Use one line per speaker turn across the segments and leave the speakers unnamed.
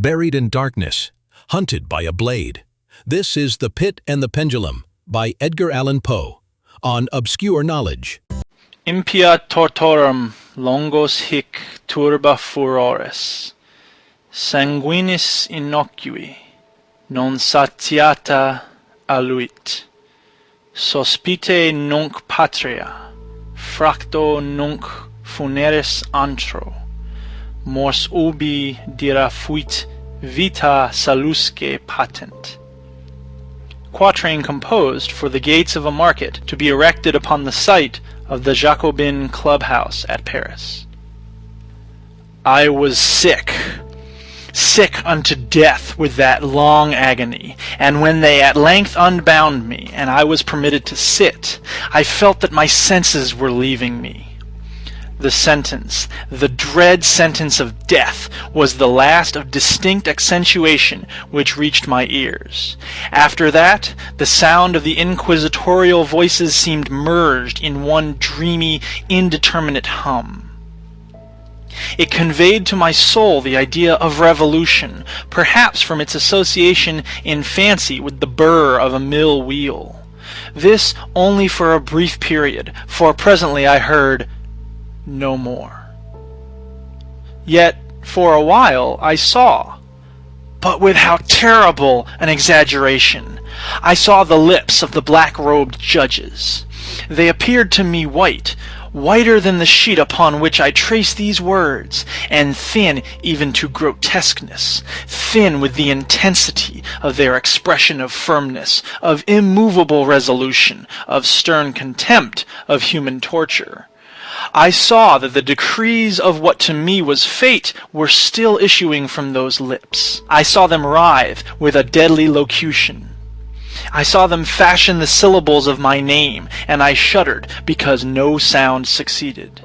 buried in darkness, hunted by a blade. This is The Pit and the Pendulum by Edgar Allan Poe on Obscure Knowledge.
Impia tortorum longos hic turba furores, sanguinis innocui, non satiata aluit. Sospite nunc patria, fracto nunc funeris antro, mors ubi dira fuit vita salusque patent. Quatrain composed for the gates of a market to be erected upon the site of the Jacobin clubhouse at Paris. I was sick unto death with that long agony, and when they at length unbound me, and I was permitted to sit, I felt that my senses were leaving me. The sentence, the dread sentence of death, was the last of distinct accentuation which reached my ears. After that, the sound of the inquisitorial voices seemed merged in one dreamy, indeterminate hum. It conveyed to my soul the idea of revolution, perhaps from its association in fancy with the burr of a mill wheel. This only for a brief period, for presently I heard no more. Yet, for a while, I saw, but with how terrible an exaggeration! I saw the lips of the black-robed judges. They appeared to me whiter than the sheet upon which I trace these words, and thin even to grotesqueness, thin with the intensity of their expression of firmness, of immovable resolution, of stern contempt of human torture. I saw that the decrees of what to me was fate were still issuing from those lips. I saw them writhe with a deadly locution. I saw them fashion the syllables of my name, and I shuddered because no sound succeeded.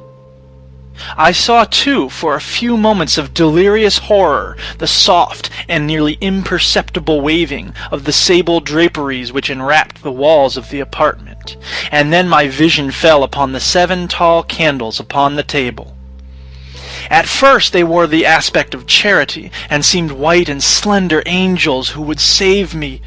I saw, too, for a few moments of delirious horror, the soft and nearly imperceptible waving of the sable draperies which enwrapped the walls of the apartment, and then my vision fell upon the 7 tall candles upon the table. At first they wore the aspect of charity, and seemed white and slender angels who would save me.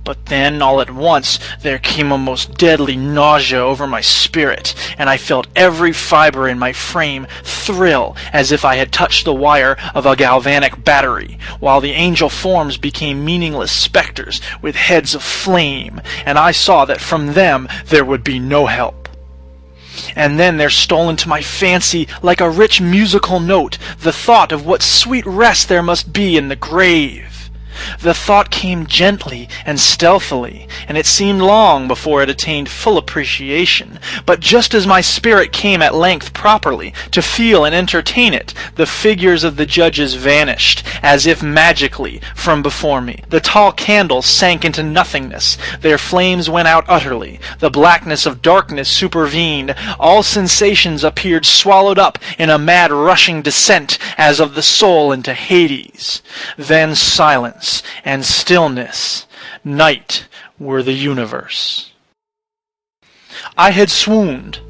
But then, all at once, there came a most deadly nausea over my spirit, and I felt every fibre in my frame thrill as if I had touched the wire of a galvanic battery, while the angel forms became meaningless spectres with heads of flame, and I saw that from them there would be no help. And then there stole into my fancy, like a rich musical note, the thought of what sweet rest there must be in the grave. The thought came gently and stealthily, and it seemed long before it attained full appreciation. But just as my spirit came at length properly to feel and entertain it, the figures of the judges vanished, as if magically, from before me. The tall candles sank into nothingness. Their flames went out utterly. The blackness of darkness supervened. All sensations appeared swallowed up in a mad rushing descent, as of the soul into Hades. Then silence and stillness, night were the universe. I had swooned,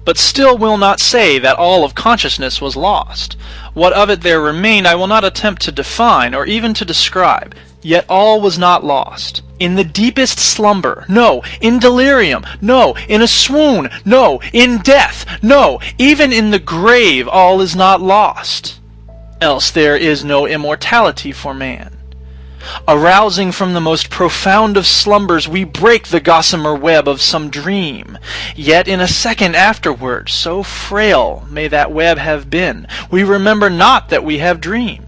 but still will not say that all of consciousness was lost. What of it there remained I will not attempt to define or even to describe, yet all was not lost. In the deepest slumber, no, in delirium, no, in a swoon, no, in death, no, even in the grave all is not lost. Else there is no immortality for man. Arousing from the most profound of slumbers, we break the gossamer web of some dream. Yet in a second afterward, so frail may that web have been, we remember not that we have dreamed.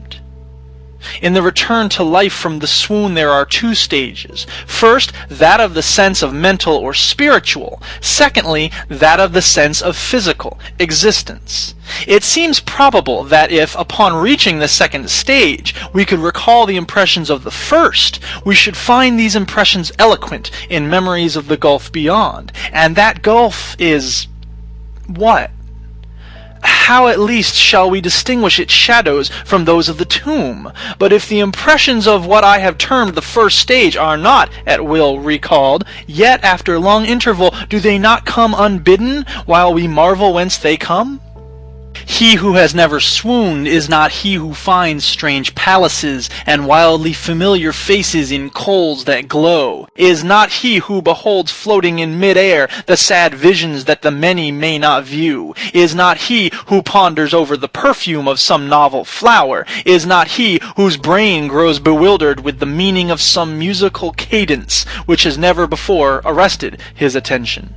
In the return to life from the swoon there are 2 stages. First, that of the sense of mental or spiritual. Secondly, that of the sense of physical existence. It seems probable that if, upon reaching the second stage, we could recall the impressions of the first, we should find these impressions eloquent in memories of the gulf beyond. And that gulf is what? How at least shall we distinguish its shadows from those of the tomb? But if the impressions of what I have termed the first stage are not at will recalled, yet after long interval do they not come unbidden, while we marvel whence they come? He who has never swooned is not he who finds strange palaces and wildly familiar faces in coals that glow, is not he who beholds floating in mid-air the sad visions that the many may not view, is not he who ponders over the perfume of some novel flower, is not he whose brain grows bewildered with the meaning of some musical cadence which has never before arrested his attention.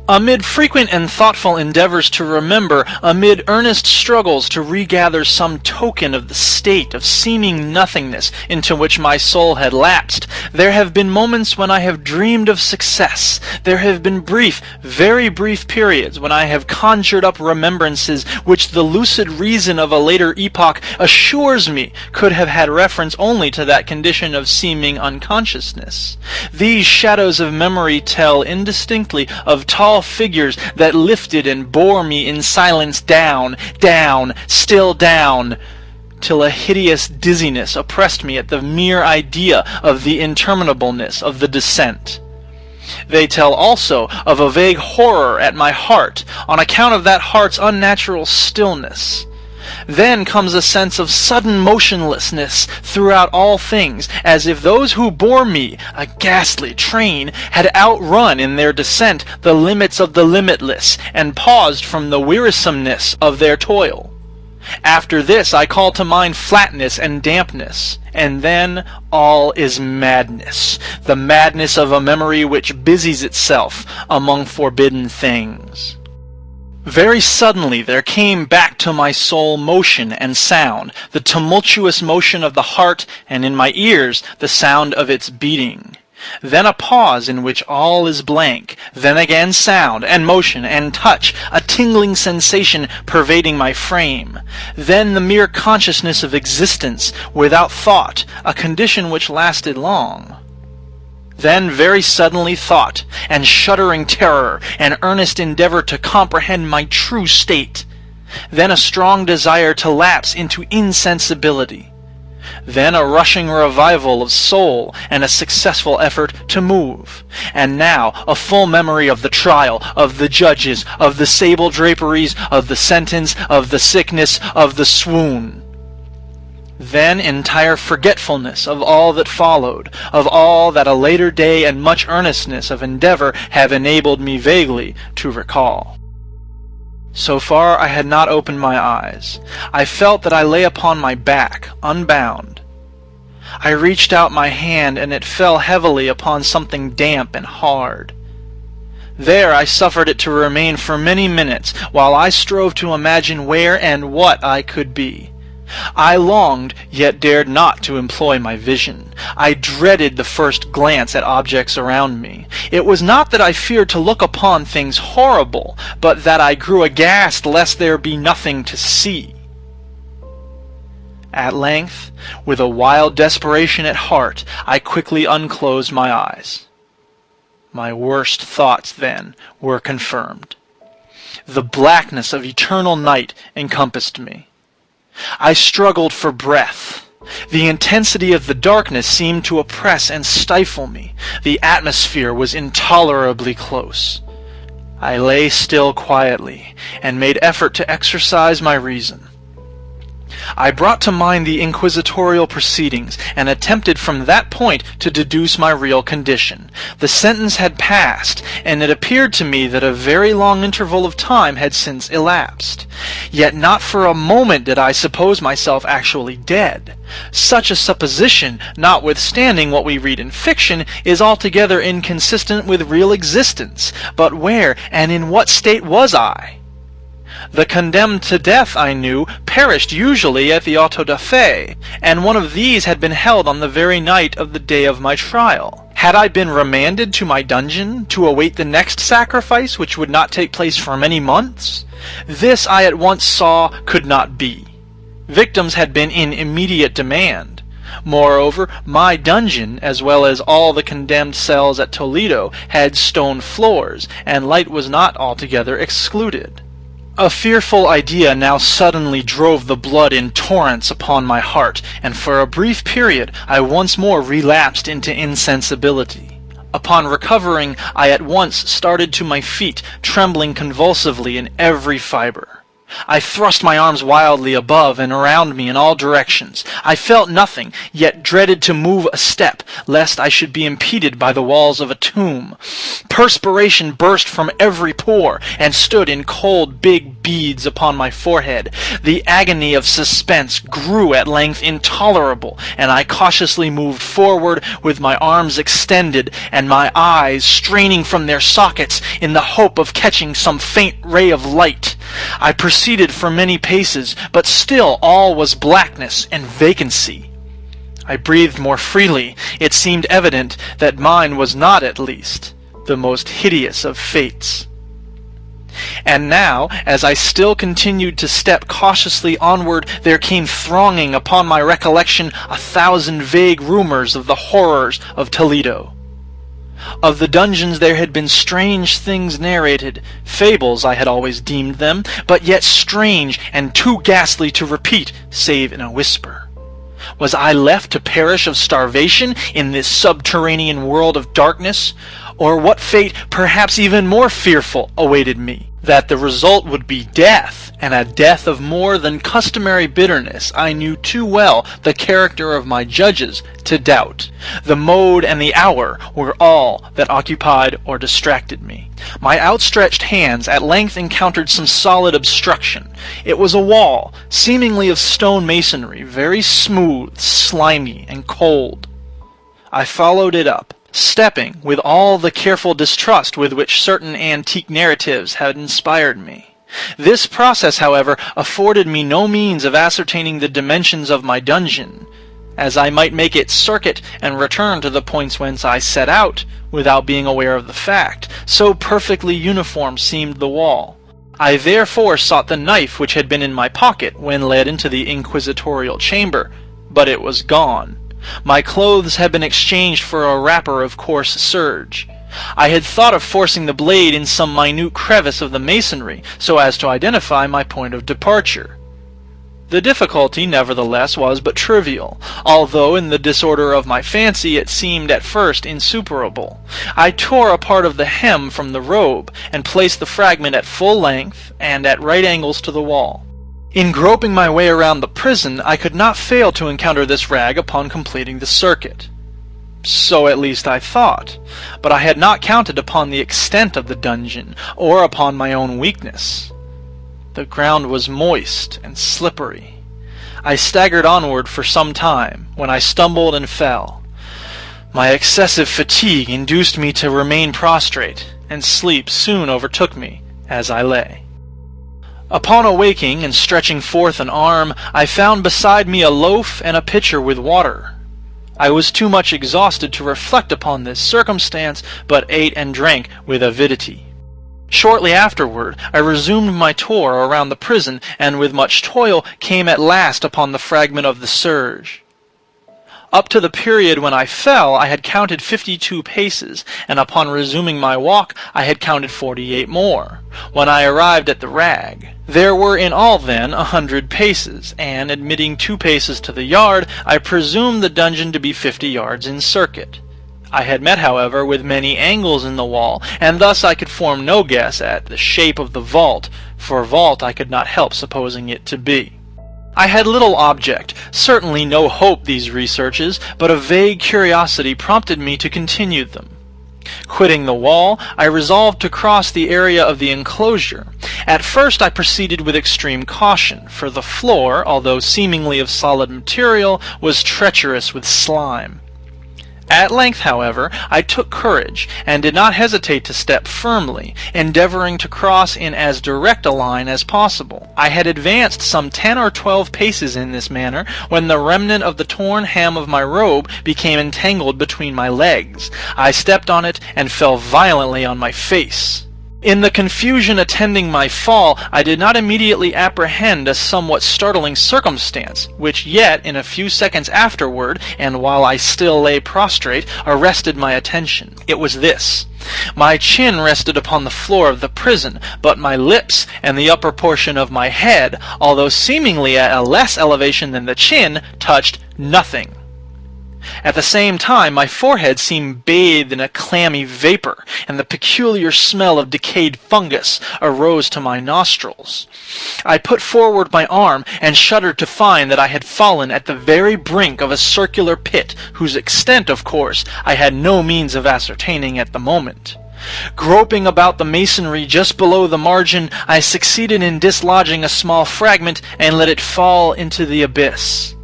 Amid frequent and thoughtful endeavors to remember, amid earnest struggles to regather some token of the state of seeming nothingness into which my soul had lapsed, there have been moments when I have dreamed of success. There have been brief, very brief periods when I have conjured up remembrances which the lucid reason of a later epoch assures me could have had reference only to that condition of seeming unconsciousness. These shadows of memory tell indistinctly of tall figures that lifted and bore me in silence down, down, still down, till a hideous dizziness oppressed me at the mere idea of the interminableness of the descent. They tell also of a vague horror at my heart, on account of that heart's unnatural stillness. Then comes a sense of sudden motionlessness throughout all things, as if those who bore me, a ghastly train, had outrun in their descent the limits of the limitless, and paused from the wearisomeness of their toil. After this I call to mind flatness and dampness, and then all is madness, the madness of a memory which busies itself among forbidden things. Very suddenly there came back to my soul motion and sound, the tumultuous motion of the heart, and in my ears the sound of its beating. Then a pause in which all is blank, then again sound, and motion, and touch, a tingling sensation pervading my frame. Then the mere consciousness of existence, without thought, a condition which lasted long. Then very suddenly thought, and shuddering terror, and earnest endeavor to comprehend my true state. Then a strong desire to lapse into insensibility. Then a rushing revival of soul, and a successful effort to move. And now a full memory of the trial, of the judges, of the sable draperies, of the sentence, of the sickness, of the swoon. Then entire forgetfulness of all that followed, of all that a later day and much earnestness of endeavor have enabled me vaguely to recall. So far I had not opened my eyes. I felt that I lay upon my back, unbound. I reached out my hand, and it fell heavily upon something damp and hard. There I suffered it to remain for many minutes, while I strove to imagine where and what I could be. I longed, yet dared not to employ my vision. I dreaded the first glance at objects around me. It was not that I feared to look upon things horrible, but that I grew aghast lest there be nothing to see. At length, with a wild desperation at heart, I quickly unclosed my eyes. My worst thoughts, then, were confirmed. The blackness of eternal night encompassed me. I struggled for breath. The intensity of the darkness seemed to oppress and stifle me. The atmosphere was intolerably close. I lay still quietly, and made effort to exercise my reason. I brought to mind the inquisitorial proceedings, and attempted from that point to deduce my real condition. The sentence had passed, and it appeared to me that a very long interval of time had since elapsed. Yet not for a moment did I suppose myself actually dead. Such a supposition, notwithstanding what we read in fiction, is altogether inconsistent with real existence. But where and in what state was I? The condemned to death, I knew, perished usually at the auto da fe, and one of these had been held on the very night of the day of my trial. Had I been remanded to my dungeon to await the next sacrifice, which would not take place for many months? This I at once saw could not be. Victims had been in immediate demand. Moreover, my dungeon, as well as all the condemned cells at Toledo, had stone floors, and light was not altogether excluded. A fearful idea now suddenly drove the blood in torrents upon my heart, and for a brief period I once more relapsed into insensibility. Upon recovering, I at once started to my feet, trembling convulsively in every fibre. I thrust my arms wildly above and around me in all directions. I felt nothing, yet dreaded to move a step, lest I should be impeded by the walls of a tomb. Perspiration burst from every pore, and stood in cold big beads upon my forehead. The agony of suspense grew at length intolerable, and I cautiously moved forward with my arms extended, and my eyes straining from their sockets in the hope of catching some faint ray of light. I proceeded for many paces, but still all was blackness and vacancy. I breathed more freely. It seemed evident that mine was not, at least, the most hideous of fates. And now, as I still continued to step cautiously onward, there came thronging upon my recollection 1,000 vague rumors of the horrors of Toledo. Of the dungeons there had been strange things narrated, fables I had always deemed them, but yet strange and too ghastly to repeat, save in a whisper. Was I left to perish of starvation in this subterranean world of darkness? Or what fate, perhaps even more fearful, awaited me? That the result would be death, and a death of more than customary bitterness, I knew too well the character of my judges to doubt. The mode and the hour were all that occupied or distracted me. My outstretched hands at length encountered some solid obstruction. It was a wall, seemingly of stone masonry, very smooth, slimy, and cold. I followed it up, stepping with all the careful distrust with which certain antique narratives had inspired me. This process, however, afforded me no means of ascertaining the dimensions of my dungeon, as I might make its circuit and return to the points whence I set out, without being aware of the fact, so perfectly uniform seemed the wall. I therefore sought the knife which had been in my pocket when led into the inquisitorial chamber, but it was gone. My clothes had been exchanged for a wrapper of coarse serge. I had thought of forcing the blade in some minute crevice of the masonry, so as to identify my point of departure. The difficulty, nevertheless, was but trivial, although in the disorder of my fancy it seemed at first insuperable. I tore a part of the hem from the robe, and placed the fragment at full length, and at right angles to the wall. In groping my way around the prison, I could not fail to encounter this rag upon completing the circuit. So at least I thought, but I had not counted upon the extent of the dungeon, or upon my own weakness. The ground was moist and slippery. I staggered onward for some time, when I stumbled and fell. My excessive fatigue induced me to remain prostrate, and sleep soon overtook me as I lay. Upon awaking and stretching forth an arm, I found beside me a loaf and a pitcher with water. I was too much exhausted to reflect upon this circumstance, but ate and drank with avidity. Shortly afterward, I resumed my tour around the prison, and with much toil came at last upon the fragment of the serge. Up to the period when I fell, I had counted 52 paces, and upon resuming my walk, I had counted 48 more, when I arrived at the rag. There were in all, then, 100 paces, and, admitting 2 paces to the yard, I presumed the dungeon to be 50 yards in circuit. I had met, however, with many angles in the wall, and thus I could form no guess at the shape of the vault, for vault I could not help supposing it to be. I had little object, certainly no hope these researches, but a vague curiosity prompted me to continue them. Quitting the wall, I resolved to cross the area of the enclosure. At first I proceeded with extreme caution, for the floor, although seemingly of solid material, was treacherous with slime. At length, however, I took courage, and did not hesitate to step firmly, endeavoring to cross in as direct a line as possible. I had advanced some 10 or 12 paces in this manner, when the remnant of the torn hem of my robe became entangled between my legs. I stepped on it, and fell violently on my face. In the confusion attending my fall, I did not immediately apprehend a somewhat startling circumstance, which yet, in a few seconds afterward, and while I still lay prostrate, arrested my attention. It was this. My chin rested upon the floor of the prison, but my lips and the upper portion of my head, although seemingly at a less elevation than the chin, touched nothing. At the same time, my forehead seemed bathed in a clammy vapor, and the peculiar smell of decayed fungus arose to my nostrils. I put forward my arm and shuddered to find that I had fallen at the very brink of a circular pit, whose extent, of course, I had no means of ascertaining at the moment. Groping about the masonry just below the margin, I succeeded in dislodging a small fragment and let it fall into the abyss.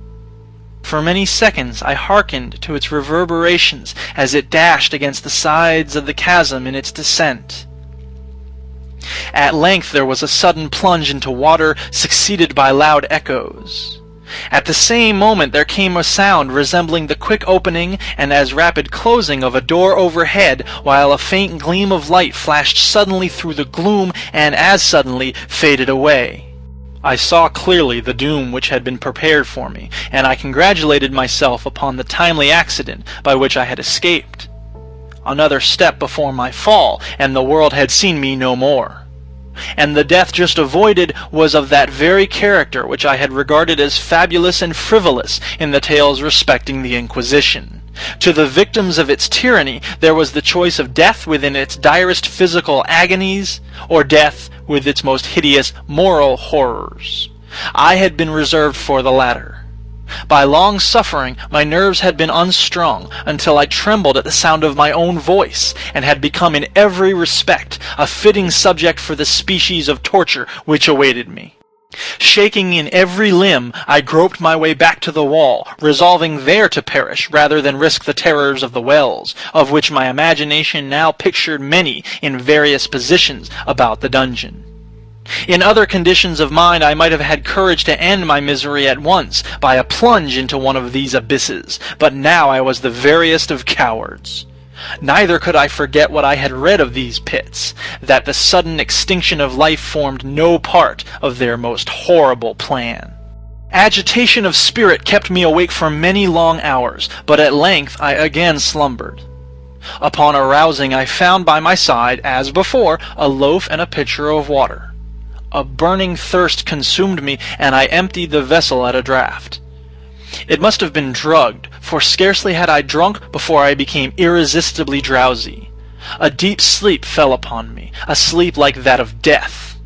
For many seconds I hearkened to its reverberations as it dashed against the sides of the chasm in its descent. At length there was a sudden plunge into water, succeeded by loud echoes. At the same moment there came a sound resembling the quick opening and as rapid closing of a door overhead, while a faint gleam of light flashed suddenly through the gloom and as suddenly faded away. I saw clearly the doom which had been prepared for me, and I congratulated myself upon the timely accident by which I had escaped. Another step before my fall, and the world had seen me no more. And the death just avoided was of that very character which I had regarded as fabulous and frivolous in the tales respecting the Inquisition. To the victims of its tyranny there was the choice of death within its direst physical agonies, or death with its most hideous moral horrors. I had been reserved for the latter. By long suffering my nerves had been unstrung until I trembled at the sound of my own voice, and had become in every respect a fitting subject for the species of torture which awaited me. Shaking in every limb, I groped my way back to the wall, resolving there to perish rather than risk the terrors of the wells, of which my imagination now pictured many in various positions about the dungeon. In other conditions of mind I might have had courage to end my misery at once by a plunge into one of these abysses, but now I was the veriest of cowards. Neither could I forget what I had read of these pits, that the sudden extinction of life formed no part of their most horrible plan. Agitation of spirit kept me awake for many long hours, but at length I again slumbered. Upon arousing I found by my side, as before, a loaf and a pitcher of water. A burning thirst consumed me, and I emptied the vessel at a draught. It must have been drugged, for scarcely had I drunk before I became irresistibly drowsy. A deep sleep fell upon me, a sleep like that of death.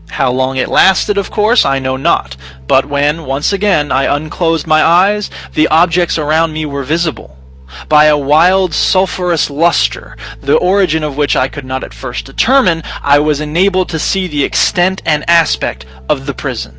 How long it lasted, of course, I know not, but when, once again, I unclosed my eyes, the objects around me were visible. By a wild sulphurous luster, the origin of which I could not at first determine, I was enabled to see the extent and aspect of the prison.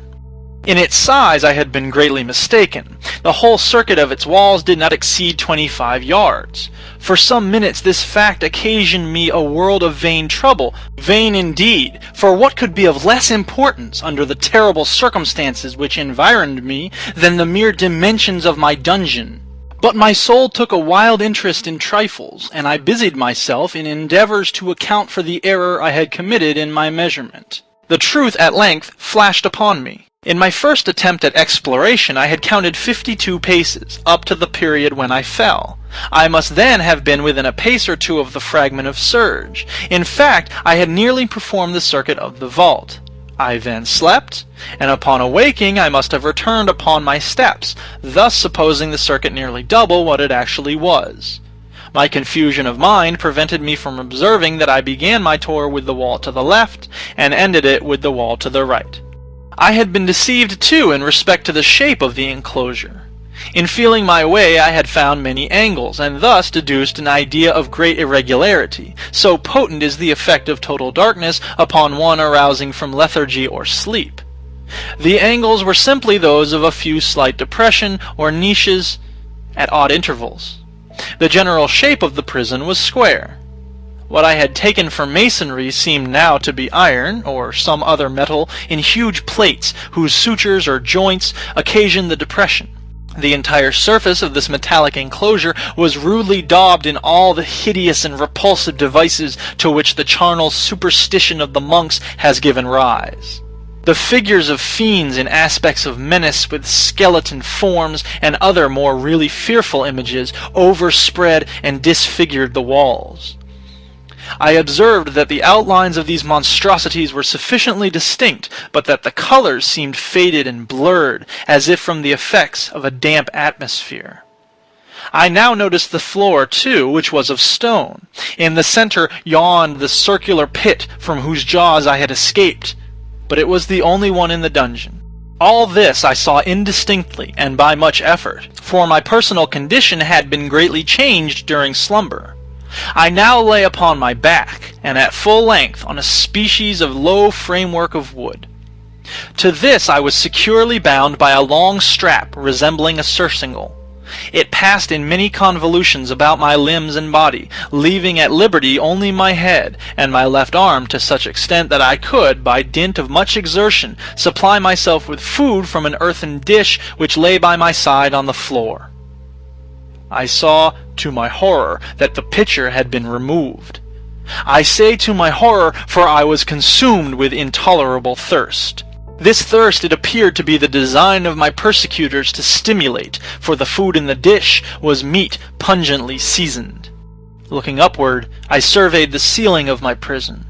In its size I had been greatly mistaken. The whole circuit of its walls did not exceed 25 yards. For some minutes this fact occasioned me a world of vain trouble. Vain indeed, for what could be of less importance under the terrible circumstances which environed me than the mere dimensions of my dungeon? But my soul took a wild interest in trifles, and I busied myself in endeavors to account for the error I had committed in my measurement. The truth at length flashed upon me. In my first attempt at exploration I had counted 52 paces, up to the period when I fell. I must then have been within a pace or two of the fragment of serge. In fact, I had nearly performed the circuit of the vault. I then slept, and upon awaking I must have returned upon my steps, thus supposing the circuit nearly double what it actually was. My confusion of mind prevented me from observing that I began my tour with the wall to the left, and ended it with the wall to the right. I had been deceived, too, in respect to the shape of the enclosure. In feeling my way I had found many angles, and thus deduced an idea of great irregularity, so potent is the effect of total darkness upon one arousing from lethargy or sleep. The angles were simply those of a few slight depression or niches at odd intervals. The general shape of the prison was square. What I had taken for masonry seemed now to be iron, or some other metal, in huge plates, whose sutures or joints occasioned the depression. The entire surface of this metallic enclosure was rudely daubed in all the hideous and repulsive devices to which the charnel superstition of the monks has given rise. The figures of fiends in aspects of menace with skeleton forms and other more really fearful images overspread and disfigured the walls. I observed that the outlines of these monstrosities were sufficiently distinct, but that the colors seemed faded and blurred, as if from the effects of a damp atmosphere. I now noticed the floor, too, which was of stone. In the center yawned the circular pit from whose jaws I had escaped, but it was the only one in the dungeon. All this I saw indistinctly and by much effort, for my personal condition had been greatly changed during slumber. I now lay upon my back, and at full length on a species of low framework of wood. To this I was securely bound by a long strap resembling a surcingle. It passed in many convolutions about my limbs and body, leaving at liberty only my head and my left arm to such extent that I could, by dint of much exertion, supply myself with food from an earthen dish which lay by my side on the floor. I saw, to my horror, that the pitcher had been removed. I say to my horror, for I was consumed with intolerable thirst. This thirst it appeared to be the design of my persecutors to stimulate, for the food in the dish was meat pungently seasoned. Looking upward, I surveyed the ceiling of my prison.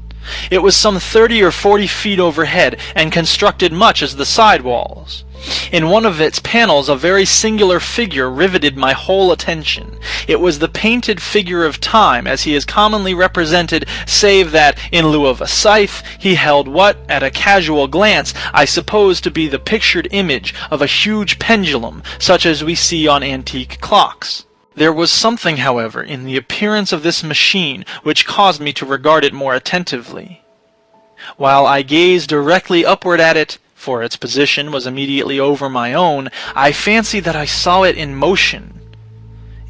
It was some 30 or 40 feet overhead, and constructed much as the side walls. In one of its panels a very singular figure riveted my whole attention. It was the painted figure of Time, as he is commonly represented, save that, in lieu of a scythe, he held what, at a casual glance, I supposed to be the pictured image of a huge pendulum, such as we see on antique clocks. There was something, however, in the appearance of this machine which caused me to regard it more attentively. While I gazed directly upward at it, for its position was immediately over my own, I fancied that I saw it in motion.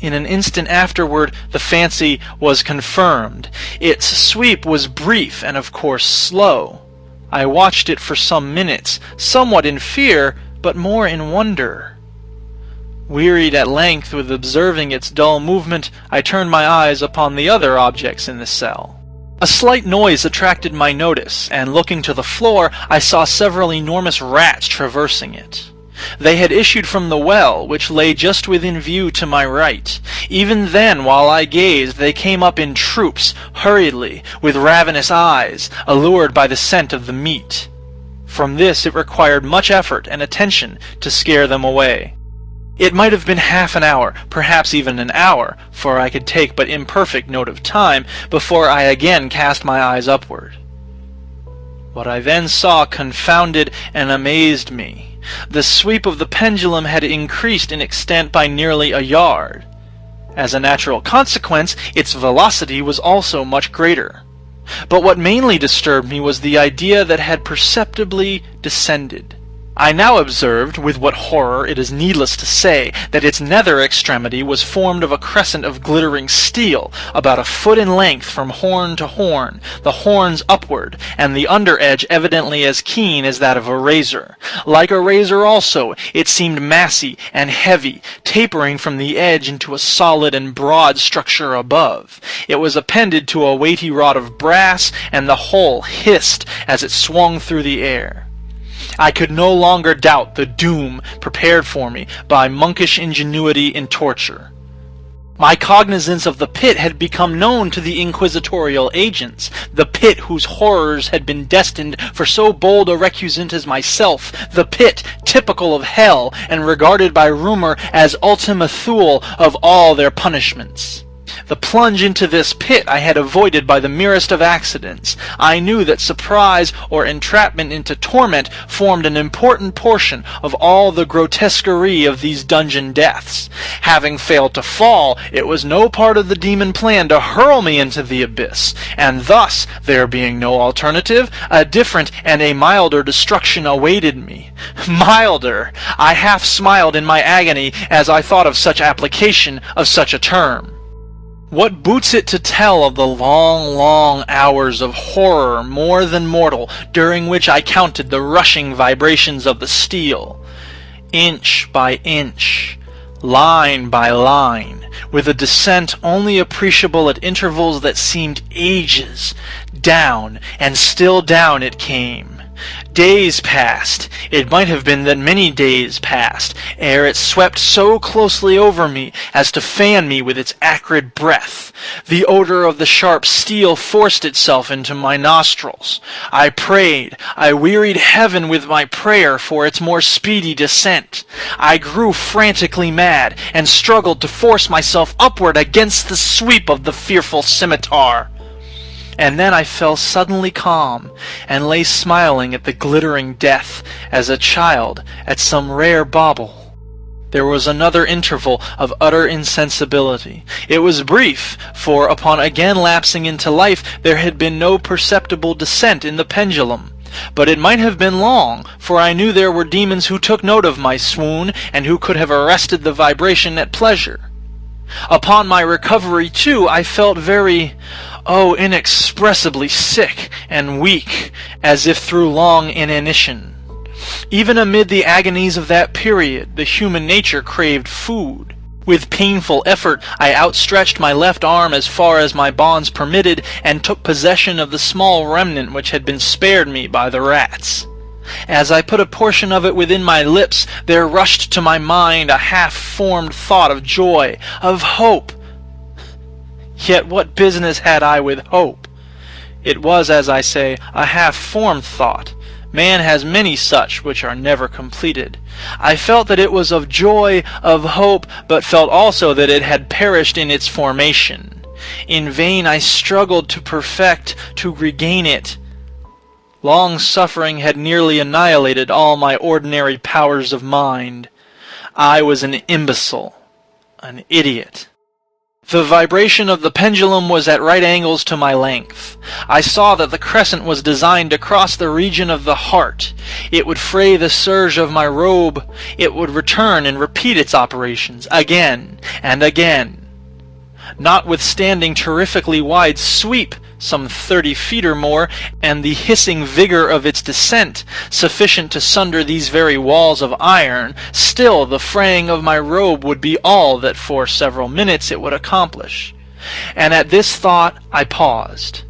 In an instant afterward the fancy was confirmed. Its sweep was brief and of course slow. I watched it for some minutes, somewhat in fear, but more in wonder. Wearied at length with observing its dull movement, I turned my eyes upon the other objects in the cell. A slight noise attracted my notice, and looking to the floor, I saw several enormous rats traversing it. They had issued from the well, which lay just within view to my right. Even then, while I gazed, they came up in troops, hurriedly, with ravenous eyes, allured by the scent of the meat. From this it required much effort and attention to scare them away. It might have been half an hour, perhaps even an hour, for I could take but imperfect note of time, before I again cast my eyes upward. What I then saw confounded and amazed me. The sweep of the pendulum had increased in extent by nearly a yard. As a natural consequence, its velocity was also much greater. But what mainly disturbed me was the idea that had perceptibly descended. I now observed, with what horror it is needless to say, that its nether extremity was formed of a crescent of glittering steel, about a foot in length from horn to horn, the horns upward, and the under edge evidently as keen as that of a razor. Like a razor also, it seemed massy and heavy, tapering from the edge into a solid and broad structure above. It was appended to a weighty rod of brass, and the whole hissed as it swung through the air. I could no longer doubt the doom prepared for me by monkish ingenuity in torture. My cognizance of the pit had become known to the inquisitorial agents, the pit whose horrors had been destined for so bold a recusant as myself, the pit typical of hell and regarded by rumor as ultima thule of all their punishments. The plunge into this pit I had avoided by the merest of accidents. I knew that surprise or entrapment into torment formed an important portion of all the grotesquerie of these dungeon deaths. Having failed to fall, it was no part of the demon plan to hurl me into the abyss, and thus, there being no alternative, a different and a milder destruction awaited me. Milder! I half smiled in my agony as I thought of such application of such a term. What boots it to tell of the long, long hours of horror more than mortal, during which I counted the rushing vibrations of the steel, inch by inch, line by line, with a descent only appreciable at intervals that seemed ages. Down, and still down it came. Days passed, it might have been that many days passed, ere it swept so closely over me as to fan me with its acrid breath. The odor of the sharp steel forced itself into my nostrils. I prayed, I wearied heaven with my prayer for its more speedy descent. I grew frantically mad, and struggled to force myself upward against the sweep of the fearful scimitar. And then I fell suddenly calm, and lay smiling at the glittering death, as a child at some rare bauble. There was another interval of utter insensibility. It was brief, for upon again lapsing into life there had been no perceptible descent in the pendulum. But it might have been long, for I knew there were demons who took note of my swoon, and who could have arrested the vibration at pleasure. Upon my recovery, too, I felt very, inexpressibly sick and weak, as if through long inanition. Even amid the agonies of that period, the human nature craved food. With painful effort, I outstretched my left arm as far as my bonds permitted, and took possession of the small remnant which had been spared me by the rats. As I put a portion of it within my lips, there rushed to my mind a half-formed thought of joy, of hope. Yet what business had I with hope? It was, as I say, a half-formed thought. Man has many such which are never completed. I felt that it was of joy, of hope, but felt also that it had perished in its formation. In vain I struggled to perfect, to regain it. Long suffering had nearly annihilated all my ordinary powers of mind. I was an imbecile, an idiot. The vibration of the pendulum was at right angles to my length. I saw that the crescent was designed to cross the region of the heart. It would fray the serge of my robe. It would return and repeat its operations again and again. Notwithstanding terrifically wide sweep, some 30 feet or more, and the hissing vigor of its descent, sufficient to sunder these very walls of iron, still the fraying of my robe would be all that for several minutes it would accomplish. And at this thought I paused.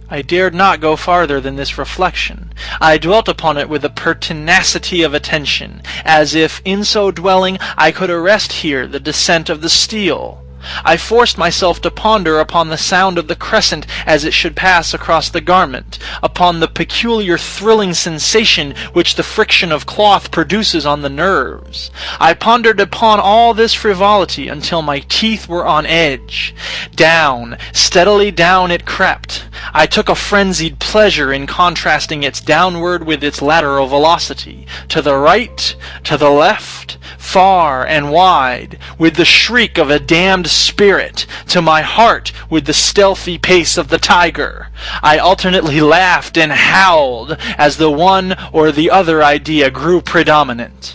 I dared not go farther than this reflection. I dwelt upon it with a pertinacity of attention, as if, in so dwelling, I could arrest here the descent of the steel. I forced myself to ponder upon the sound of the crescent as it should pass across the garment, upon the peculiar thrilling sensation which the friction of cloth produces on the nerves. I pondered upon all this frivolity until my teeth were on edge. Down, steadily down it crept. I took a frenzied pleasure in contrasting its downward with its lateral velocity, to the right, to the left, far and wide, with the shriek of a damned spirit, to my heart with the stealthy pace of the tiger. I alternately laughed and howled as the one or the other idea grew predominant.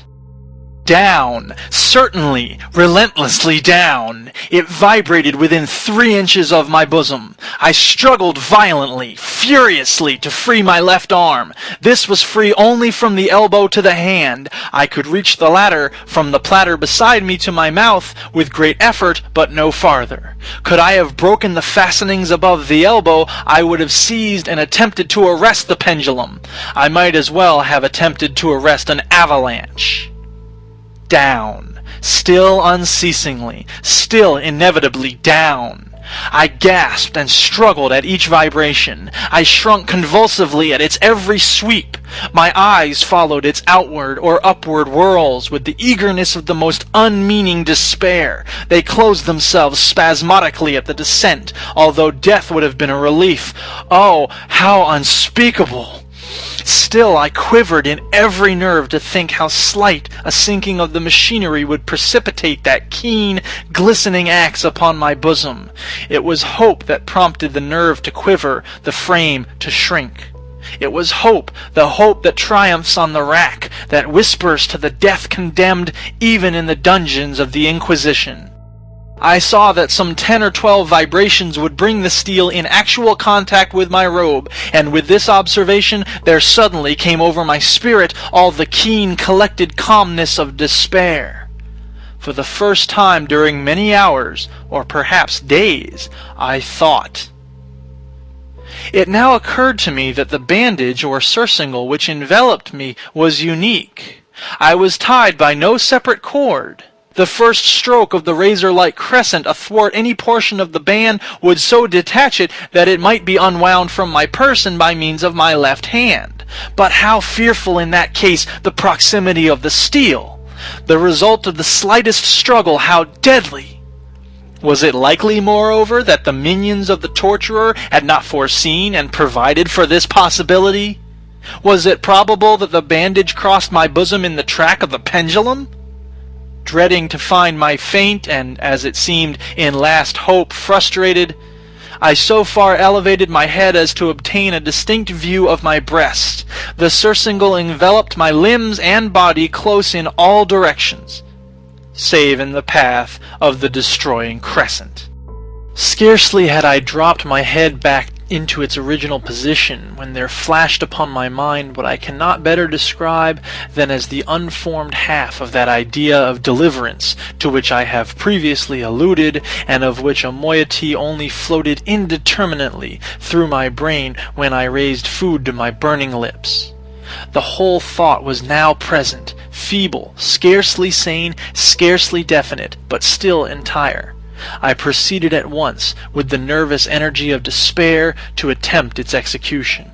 Down, certainly, relentlessly down. It vibrated within 3 inches of my bosom. I struggled violently, furiously, to free my left arm. This was free only from the elbow to the hand. I could reach the latter from the platter beside me to my mouth with great effort, but no farther. Could I have broken the fastenings above the elbow, I would have seized and attempted to arrest the pendulum. I might as well have attempted to arrest an avalanche. Down, still unceasingly, still inevitably down. I gasped and struggled at each vibration. I shrunk convulsively at its every sweep. My eyes followed its outward or upward whirls with the eagerness of the most unmeaning despair. They closed themselves spasmodically at the descent, although death would have been a relief. Oh, how unspeakable! Still I quivered in every nerve to think how slight a sinking of the machinery would precipitate that keen, glistening axe upon my bosom. It was hope that prompted the nerve to quiver, the frame to shrink. It was hope, the hope that triumphs on the rack, that whispers to the death-condemned even in the dungeons of the Inquisition. I saw that some 10 or 12 vibrations would bring the steel in actual contact with my robe, and with this observation there suddenly came over my spirit all the keen, collected calmness of despair. For the first time during many hours, or perhaps days, I thought. It now occurred to me that the bandage or surcingle which enveloped me was unique. I was tied by no separate cord. The first stroke of the razor-like crescent athwart any portion of the band would so detach it that it might be unwound from my person by means of my left hand. But how fearful in that case the proximity of the steel! The result of the slightest struggle, how deadly! Was it likely, moreover, that the minions of the torturer had not foreseen and provided for this possibility? Was it probable that the bandage crossed my bosom in the track of the pendulum? Dreading to find my feint, and, as it seemed, in last hope frustrated, I so far elevated my head as to obtain a distinct view of my breast. The surcingle enveloped my limbs and body close in all directions, save in the path of the destroying crescent. Scarcely had I dropped my head back into its original position when there flashed upon my mind what I cannot better describe than as the unformed half of that idea of deliverance to which I have previously alluded, and of which a moiety only floated indeterminately through my brain when I raised food to my burning lips. The whole thought was now present, feeble, scarcely sane, scarcely definite, but still entire. I proceeded at once, with the nervous energy of despair, to attempt its execution.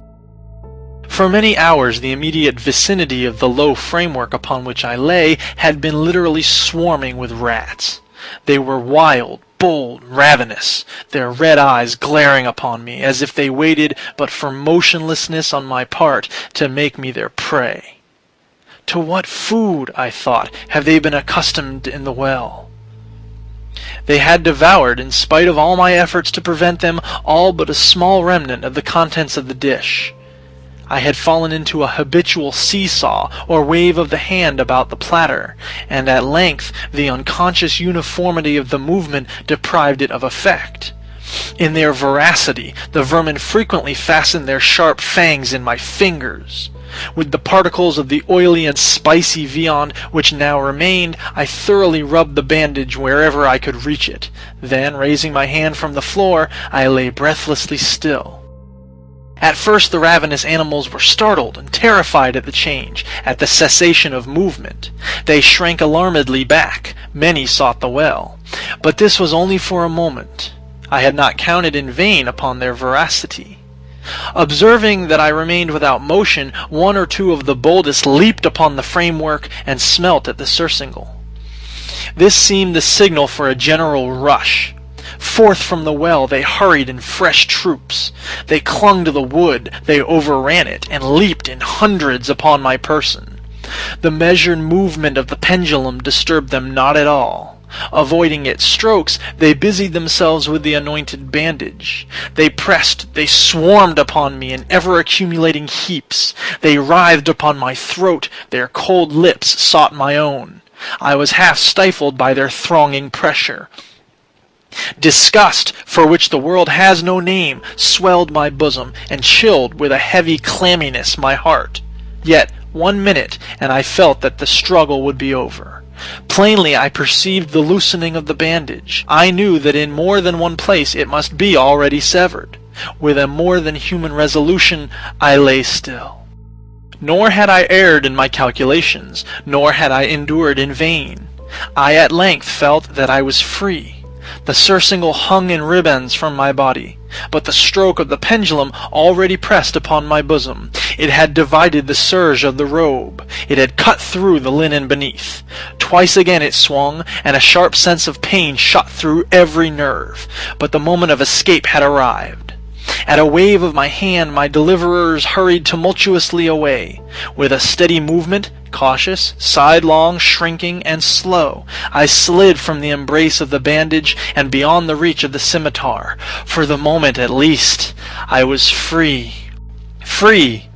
For many hours the immediate vicinity of the low framework upon which I lay had been literally swarming with rats. They were wild, bold, ravenous, their red eyes glaring upon me, as if they waited but for motionlessness on my part to make me their prey. To what food, I thought, have they been accustomed in the well? They had devoured, in spite of all my efforts to prevent them, all but a small remnant of the contents of the dish. I had fallen into a habitual seesaw or wave of the hand about the platter, and at length the unconscious uniformity of the movement deprived it of effect. In their voracity, the vermin frequently fastened their sharp fangs in my fingers. With the particles of the oily and spicy viand which now remained, I thoroughly rubbed the bandage wherever I could reach it. Then, raising my hand from the floor, I lay breathlessly still. At first the ravenous animals were startled and terrified at the change, at the cessation of movement. They shrank alarmedly back. Many sought the well. But this was only for a moment. I had not counted in vain upon their voracity. Observing that I remained without motion, one or two of the boldest leaped upon the framework and smelt at the surcingle. This seemed the signal for a general rush. Forth from the well they hurried in fresh troops. They clung to the wood, they overran it, and leaped in hundreds upon my person. The measured movement of the pendulum disturbed them not at all. Avoiding its strokes, they busied themselves with the anointed bandage. They pressed, they swarmed upon me in ever-accumulating heaps. They writhed upon my throat, their cold lips sought my own. I was half stifled by their thronging pressure. Disgust, for which the world has no name, swelled my bosom, and chilled with a heavy clamminess my heart. Yet 1 minute, and I felt that the struggle would be over. Plainly I perceived the loosening of the bandage. I knew that in more than one place it must be already severed. With a more than human resolution I lay still. Nor had I erred in my calculations, nor had I endured in vain. I at length felt that I was free. The surcingle hung in ribands from my body, but the stroke of the pendulum already pressed upon my bosom. It had divided the serge of the robe. It had cut through the linen beneath. Twice again it swung, and a sharp sense of pain shot through every nerve. But the moment of escape had arrived. At a wave of my hand my deliverers hurried tumultuously away. With a steady movement, cautious, sidelong, shrinking, and slow, I slid from the embrace of the bandage and beyond the reach of the scimitar. For the moment at least, I was free. Free,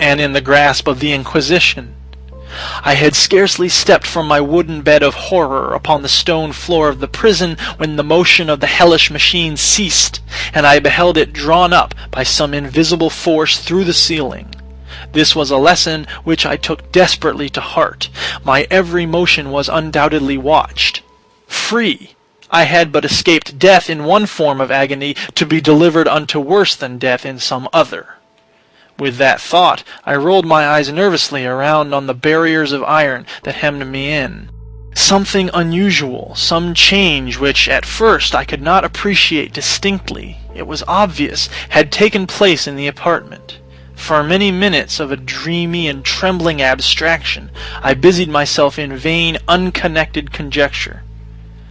and in the grasp of the Inquisition. I had scarcely stepped from my wooden bed of horror upon the stone floor of the prison when the motion of the hellish machine ceased, and I beheld it drawn up by some invisible force through the ceiling. This was a lesson which I took desperately to heart. My every motion was undoubtedly watched. Free, I had but escaped death in one form of agony to be delivered unto worse than death in some other. With that thought, I rolled my eyes nervously around on the barriers of iron that hemmed me in. Something unusual, some change which at first I could not appreciate distinctly, it was obvious, had taken place in the apartment. For many minutes of a dreamy and trembling abstraction, I busied myself in vain, unconnected conjecture.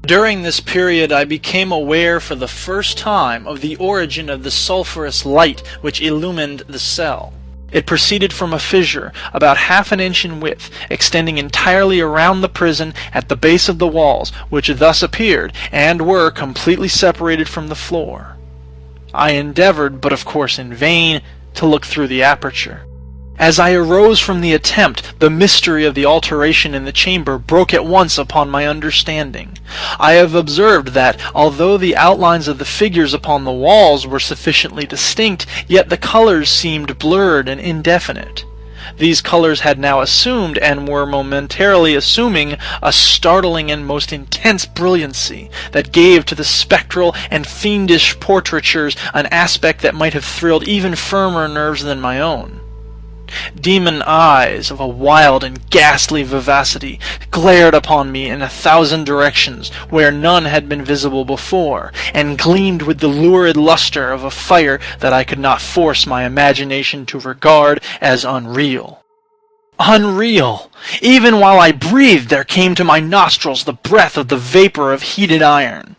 During this period I became aware for the first time of the origin of the sulphurous light which illumined the cell. It proceeded from a fissure about half an inch in width, extending entirely around the prison at the base of the walls, which thus appeared, and were completely separated from the floor. I endeavored, but of course in vain, to look through the aperture. As I arose from the attempt, the mystery of the alteration in the chamber broke at once upon my understanding. I have observed that, although the outlines of the figures upon the walls were sufficiently distinct, yet the colors seemed blurred and indefinite. These colors had now assumed, and were momentarily assuming, a startling and most intense brilliancy that gave to the spectral and fiendish portraitures an aspect that might have thrilled even firmer nerves than my own. Demon eyes of a wild and ghastly vivacity glared upon me in 1,000 directions where none had been visible before, and gleamed with the lurid luster of a fire that I could not force my imagination to regard as unreal. Unreal! Even while I breathed there came to my nostrils the breath of the vapor of heated iron.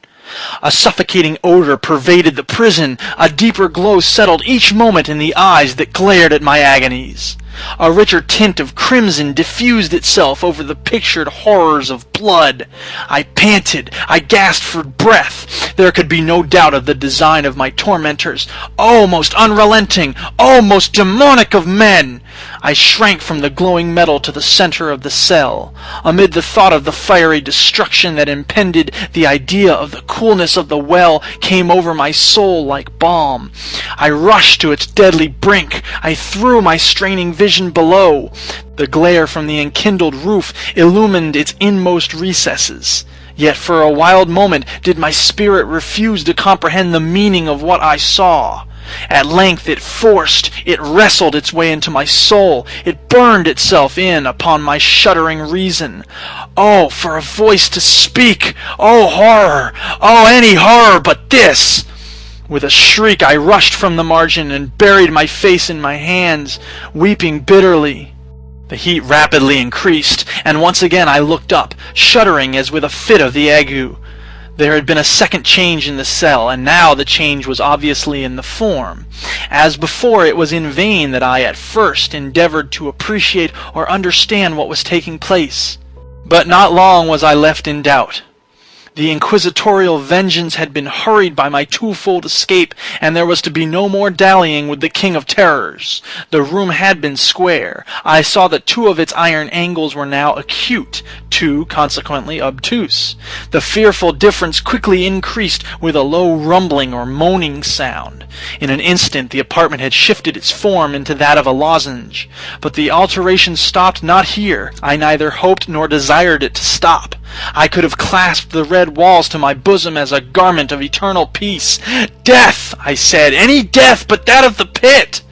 A suffocating odor pervaded the prison. A deeper glow settled each moment in the eyes that glared at my agonies. A richer tint of crimson diffused itself over the pictured horrors of blood. I panted. I gasped for breath. There could be no doubt of the design of my tormentors. Oh, most unrelenting! Oh, most demonic of men! I shrank from the glowing metal to the center of the cell. Amid the thought of the fiery destruction that impended, the idea of the coolness of the well came over my soul like balm. I rushed to its deadly brink. I threw my straining vision below. The glare from the enkindled roof illumined its inmost recesses. Yet for a wild moment did my spirit refuse to comprehend the meaning of what I saw. At length it wrestled its way into my soul. It burned itself in upon my shuddering reason. Oh, for a voice to speak! Oh, horror! Oh, any horror but this! With a shriek I rushed from the margin and buried my face in my hands, weeping bitterly. The heat rapidly increased, and once again I looked up, shuddering as with a fit of the ague. There had been a second change in the cell, and now the change was obviously in the form. As before, it was in vain that I at first endeavored to appreciate or understand what was taking place. But not long was I left in doubt. The inquisitorial vengeance had been hurried by my twofold escape, and there was to be no more dallying with the King of Terrors. The room had been square. I saw that 2 of its iron angles were now acute, 2 consequently obtuse. The fearful difference quickly increased with a low rumbling or moaning sound. In an instant the apartment had shifted its form into that of a lozenge. But the alteration stopped not here. I neither hoped nor desired it to stop. I could have clasped the red walls to my bosom as a garment of eternal peace. Death, I said, any death but that of the pit!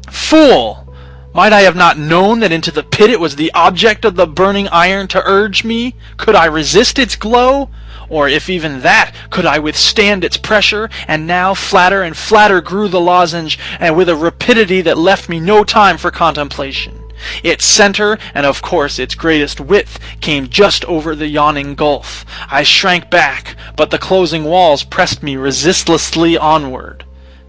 Fool! Might I have not known that into the pit it was the object of the burning iron to urge me? Could I resist its glow? Or, if even that, could I withstand its pressure? And now flatter and flatter grew the lozenge, and with a rapidity that left me no time for contemplation. Its center, and of course its greatest width, came just over the yawning gulf. I shrank back, but the closing walls pressed me resistlessly onward.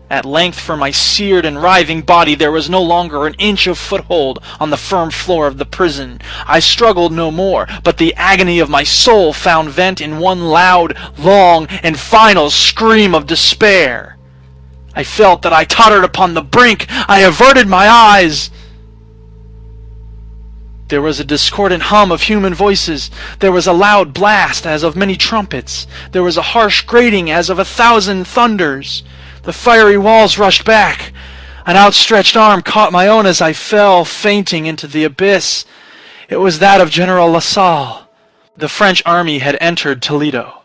At length for my seared and writhing body there was no longer an inch of foothold on the firm floor of the prison. I struggled no more, but the agony of my soul found vent in one loud, long, and final scream of despair. I felt that I tottered upon the brink. I averted my eyes. There was a discordant hum of human voices. There was a loud blast as of many trumpets. There was a harsh grating as of 1,000 thunders. The fiery walls rushed back. An outstretched arm caught my own as I fell, fainting, into the abyss. It was that of General Lasalle. The French army had entered Toledo.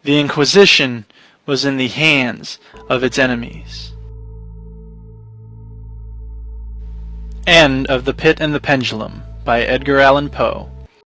The Inquisition was in the hands of its enemies. End of The Pit and the Pendulum by Edgar Allan Poe.